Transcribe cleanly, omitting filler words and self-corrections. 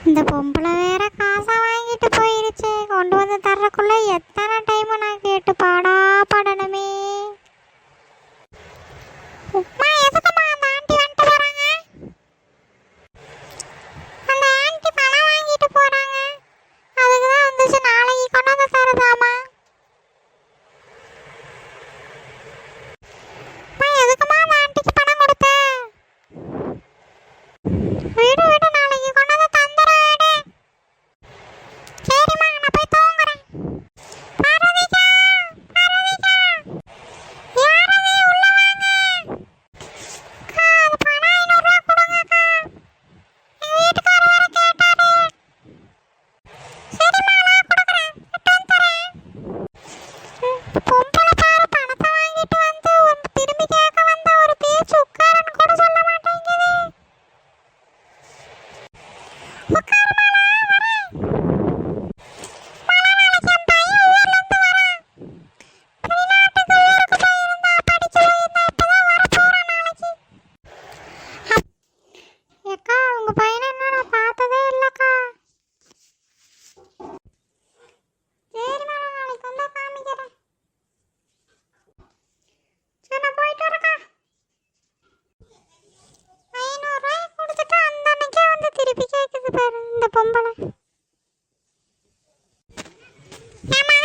இந்த பொம்பளை வேற காசை வாங்கிட்டு போயிருச்சு. கொண்டு வந்து தர்றக்குள்ள எத்தனை டைம் நான் கேட்டு பாடா படணுமே. உப்மா எதுக்குமா அந்த ஆண்டி வந்துட்டு போறாங்க? அந்த ஆண்டி பணம் வாங்கிட்டு போறாங்க. அதுக்கு தான் வந்துச்சு, நாளைக்கு கொண்டு வந்து தரதாமா. எதுக்குமா அந்த ஆண்டிக்கு பணம் கொடுத்த? வீடு வீடு நாளைக்கு கொண்டு வந்து தந்துற வீடு. சரிம்மா, நான் போய் தூங்குறேன். பார்வதிக்கா, பார்வதிக்கா, யாரது உள்ள வாங்க. அக்கா, அது பணம் 500 ரூபா கொடுங்கக்கா. எங்க வீட்டுக்காரர் வேற கேட்டாரு. சரிம்மா, நான் கொடுக்குறேன், விட்டு வந்து தரேன். பொம்பளை பாரு, பணத்தை வாங்கிட்டு வந்து திரும்பி கேட்க வந்த ஒரு பேச்சு உட்காரன்னு கூட சொல்ல மாட்டேங்குது. உட்காருமாடா, வரேன். நாளைக்கு என் பையன் ஊர்ல இருந்து வரான். வெளிநாட்டுக்கு ஊருக்கு போயிருந்தா, படிச்சு போயிருந்தா, இப்பதான் வரப்போறான் நாளைக்கு. அக்கா, உங்க பையனை இன்னும் நான் பார்த்ததே இல்லக்கா. சரிம்மா, நான் நாளைக்கு வந்தா காமிக்கிறேன். சரி, நான் போயிட்டு வரேக்கா. 500 ரூபாய் கொடுத்துட்டு அந்த அன்னைக்கே வந்து திருப்பி கேட்குது பாரு இந்த பொம்பளை. ஏம்மா,